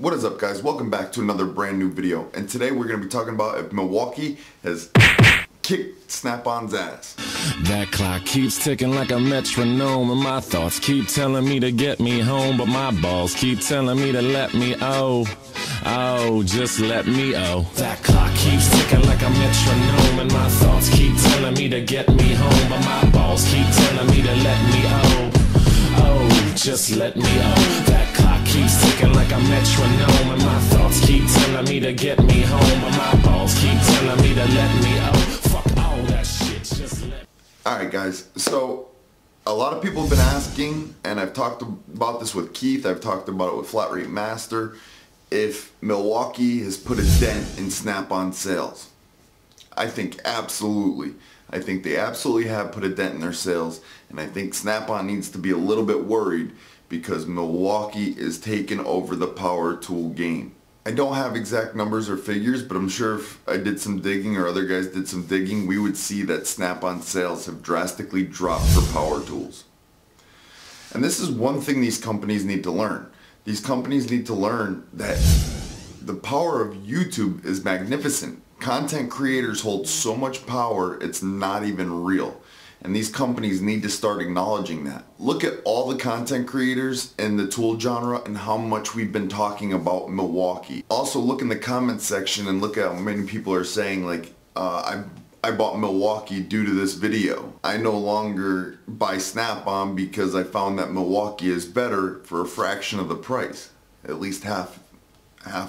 What is up, guys? Welcome back to another brand new video, and today we're going to be talking about if Milwaukee has kicked Snap-on's ass. That clock keeps ticking like a metronome, and my thoughts keep telling me to get me home, but my balls keep telling me to let me just let me That clock keeps ticking like a metronome, and my thoughts keep telling me to get me home, but my balls keep telling me to let me just let me That clock keeps ticking like a metronome, and my thoughts keep telling me to get me home, but my balls keep telling me to let me fuck all that shit, just let me. Alright guys, so a lot of people have been asking, and I've talked about this with Keith, I've talked about it with Flat Rate Master, if Milwaukee has put a dent in Snap-on sales. I think absolutely. I think they absolutely have put a dent in their sales, and I think Snap-on needs to be a little bit worried because Milwaukee is taking over the power tool game. I don't have exact numbers or figures, but I'm sure if I did some digging or other guys did some digging, we would see that Snap-on sales have drastically dropped for power tools. And this is one thing these companies need to learn. These companies need to learn that the power of YouTube is magnificent. Content creators hold so much power, it's not even real. And these companies need to start acknowledging that. Look at all the content creators in the tool genre and how much we've been talking about Milwaukee. Also look in the comments section and look at how many people are saying like, I bought Milwaukee due to this video. I no longer buy Snap-on because I found that Milwaukee is better for a fraction of the price. At least half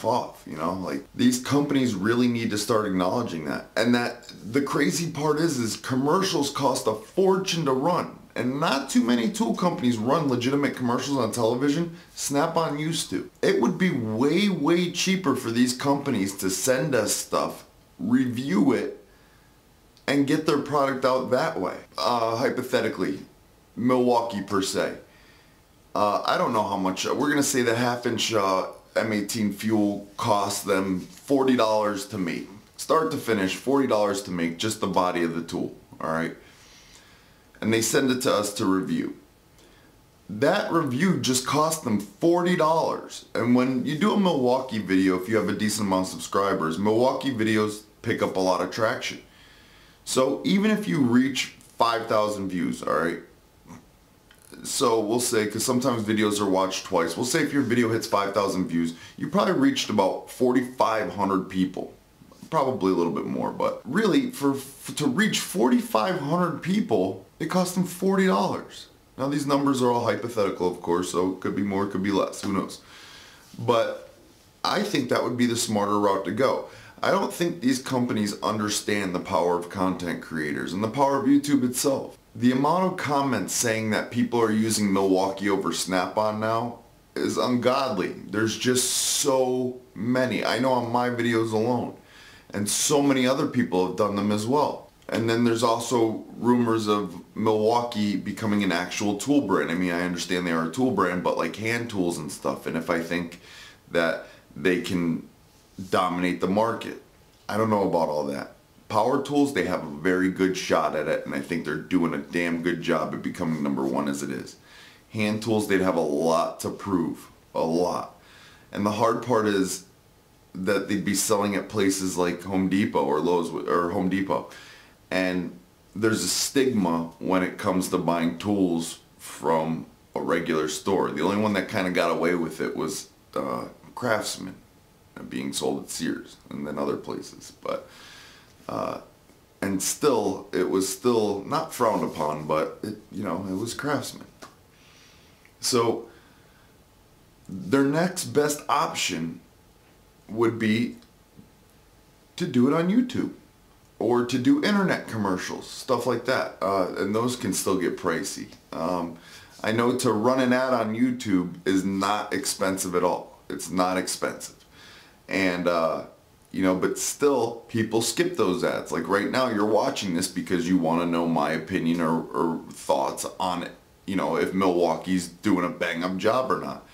off, you know? Like, these companies really need to start acknowledging that. And that the crazy part is commercials cost a fortune to run. And not too many tool companies run legitimate commercials on television. Snap-on used to. It would be way, way cheaper for these companies to send us stuff, review it, and get their product out that way. Hypothetically, Milwaukee per se. I don't know how much, we're gonna say the half-inch M18 fuel costs them $40 to make. Start to finish, $40 to make just the body of the tool, alright? And they send it to us to review. That review just cost them $40. And when you do a Milwaukee video, if you have a decent amount of subscribers, Milwaukee videos pick up a lot of traction. So even if you reach 5,000 views, alright? So we'll say, because sometimes videos are watched twice, we'll say if your video hits 5,000 views, you probably reached about 4,500 people. Probably a little bit more, but really, to reach 4,500 people, it cost them $40. Now these numbers are all hypothetical, of course, so it could be more, it could be less, who knows. But I think that would be the smarter route to go. I don't think these companies understand the power of content creators and the power of YouTube itself. The amount of comments saying that people are using Milwaukee over Snap-on now is ungodly. There's just so many. I know on my videos alone. And so many other people have done them as well. And then there's also rumors of Milwaukee becoming an actual tool brand. I mean, I understand they are a tool brand, but like hand tools and stuff. And if I think that they can dominate the market, I don't know about all that. Power tools, they have a very good shot at it, and I think they're doing a damn good job at becoming #1 as it is. Hand tools, they'd have a lot to prove. A lot. And the hard part is that they'd be selling at places like Home Depot or Lowe's or Home Depot. And there's a stigma when it comes to buying tools from a regular store. The only one that kind of got away with it was Craftsman being sold at Sears and then other places. But and still, it was still not frowned upon, but it, you know, it was Craftsman. So their next best option would be to do it on YouTube or to do internet commercials, stuff like that, and those can still get pricey. I know to run an ad on YouTube is not expensive at all. It's not expensive, and you know, but still people skip those ads. Like right now you're watching this because you want to know my opinion or thoughts on it, you know, if Milwaukee's doing a bang-up job or not.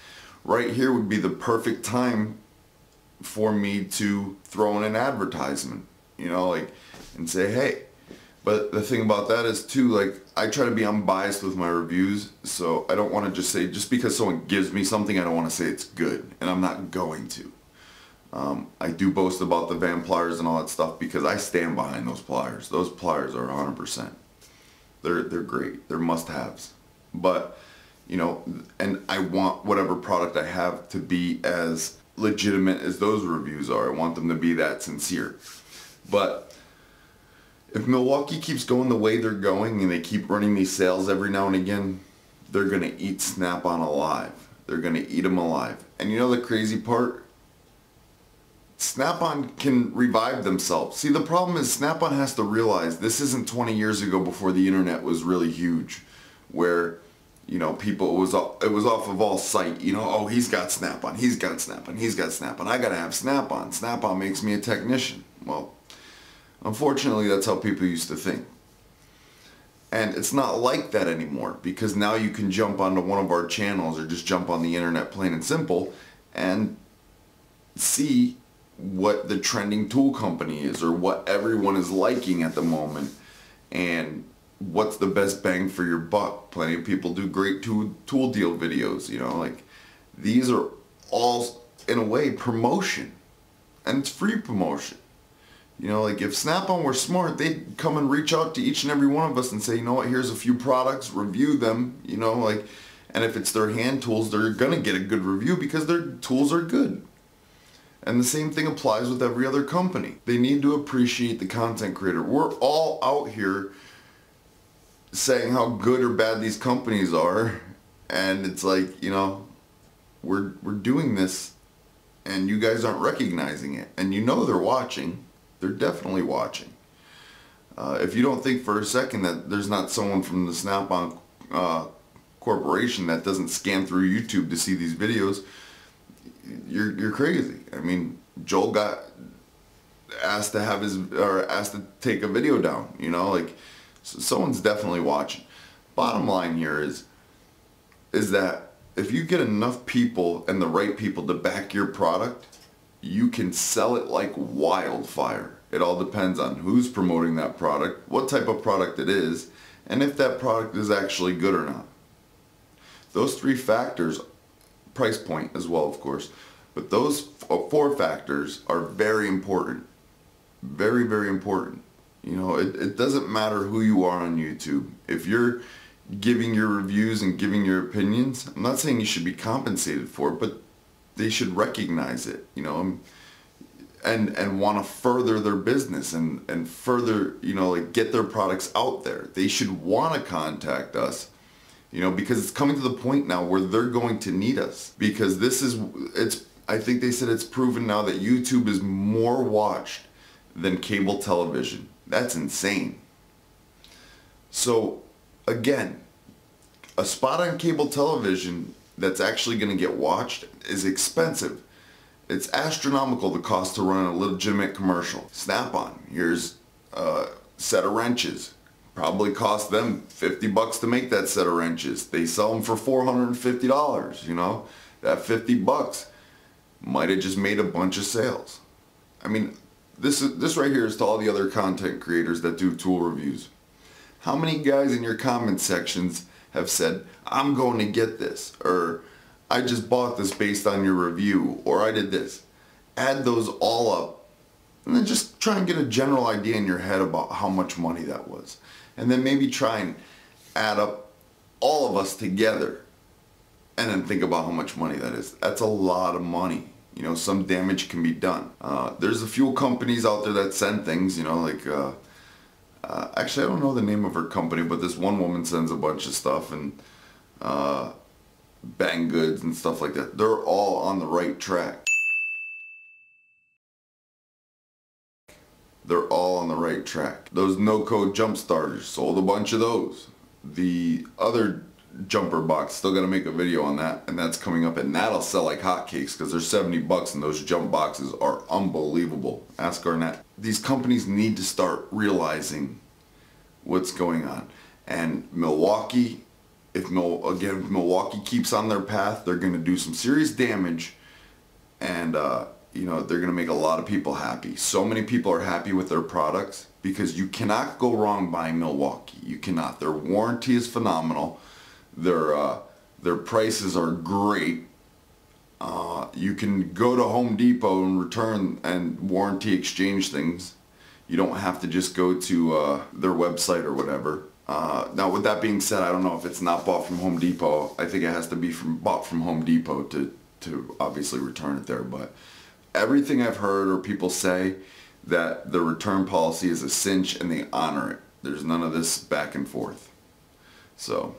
Right here would be the perfect time for me to throw in an advertisement, you know, like, and say, hey, But the thing about that is too, like, I try to be unbiased with my reviews, so I don't want to just say, just because someone gives me something, I don't want to say it's good, and I'm not going to. I do boast about the Van pliers and all that stuff because I stand behind those pliers. Those pliers are 100%. They're great. They're must-haves. But, you know, and I want whatever product I have to be as legitimate as those reviews are. I want them to be that sincere. But if Milwaukee keeps going the way they're going and they keep running these sales every now and again, they're going to eat Snap-on alive. They're going to eat them alive. And you know the crazy part? Snap-on can revive themselves. See, the problem is Snap-on has to realize this isn't 20 years ago before the internet was really huge, where, you know, people, it was off of all sight, you know, oh, he's got Snap-on, he's got Snap-on, he's got Snap-on, I gotta have Snap-on. Snap-on makes me a technician. Well, unfortunately, that's how people used to think. And it's not like that anymore, because now you can jump onto one of our channels or just jump on the internet plain and simple and see what the trending tool company is or what everyone is liking at the moment and what's the best bang for your buck. Plenty of people do great tool deal videos, you know, like these are all in a way promotion, and it's free promotion. You know, like if Snap-on were smart, they'd come and reach out to each and every one of us and say, you know what, here's a few products, review them, you know, like, and if it's their hand tools, they're gonna get a good review because their tools are good. And the same thing applies with every other company. They need to appreciate the content creator. We're all out here saying how good or bad these companies are, and it's like, you know, we're doing this and you guys aren't recognizing it. And you know they're watching. They're definitely watching. If you don't think for a second that there's not someone from the Snap-on corporation that doesn't scan through YouTube to see these videos, you're crazy. I mean, Joel got asked to have asked to take a video down, you know, like, so someone's definitely watching. Bottom line here is that if you get enough people and the right people to back your product, you can sell it like wildfire. It all depends on who's promoting that product, what type of product it is, and if that product is actually good or not. Those three factors, price point as well, of course, but those four factors are very important. Very, very important. You know, it doesn't matter who you are on YouTube. If you're giving your reviews and giving your opinions, I'm not saying you should be compensated for it, but they should recognize it, you know, and want to further their business and further, you know, like get their products out there. They should want to contact us, you know, because it's coming to the point now where they're going to need us, because I think they said it's proven now that YouTube is more watched than cable television. That's insane. So again, a spot on cable television that's actually going to get watched is expensive. It's astronomical, the cost to run a legitimate commercial. Snap-on, here's a set of wrenches. Probably cost them $50 to make that set of wrenches. They sell them for $450, you know. That $50 might have just made a bunch of sales. I mean, this right here is to all the other content creators that do tool reviews. How many guys in your comment sections have said, I'm going to get this, or I just bought this based on your review, or I did this? Add those all up, and then just try and get a general idea in your head about how much money that was. And then maybe try and add up all of us together, and then think about how much money that is. That's a lot of money. You know, some damage can be done. There's a few companies out there that send things, you know, like, actually I don't know the name of her company, but this one woman sends a bunch of stuff, and Bang Goods and stuff like that. They're all on the right track. They're all on the right track. Those no-code jump starters, sold a bunch of those. The other jumper box, still gotta make a video on that, and that's coming up, and that'll sell like hotcakes because they're $70 and those jump boxes are unbelievable. Ask Arnett. These companies need to start realizing what's going on. And Milwaukee, if Milwaukee keeps on their path, they're gonna do some serious damage, and you know, they're going to make a lot of people happy. So many people are happy with their products because you cannot go wrong buying Milwaukee. You cannot. Their warranty is phenomenal. Their prices are great. You can go to Home Depot and return and warranty exchange things. You don't have to just go to their website or whatever. Now, with that being said, I don't know if it's not bought from Home Depot. I think it has to be bought from Home Depot to obviously return it there. But everything I've heard or people say that the return policy is a cinch and they honor it. There's none of this back and forth. So,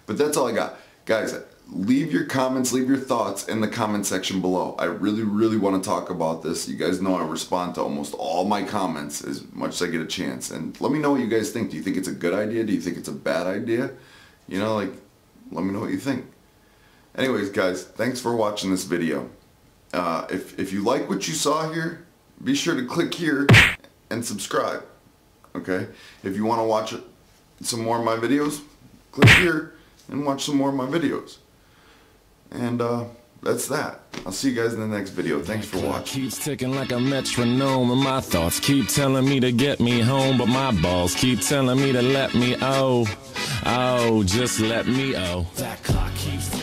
but that's all I got. Guys, leave your comments, leave your thoughts in the comment section below. I really, really want to talk about this. You guys know I respond to almost all my comments as much as I get a chance. And let me know what you guys think. Do you think it's a good idea? Do you think it's a bad idea? You know, like, let me know what you think. Anyways, guys, thanks for watching this video. If you like what you saw here, be sure to click here and subscribe. Okay? If you want to watch some more of my videos, click here and watch some more of my videos. And that's that. I'll see you guys in the next video. Thanks for watching. Keeps ticking like a metronome, and my thoughts keep telling me to get me home, but my balls keep telling me to let me just let me That clock keeps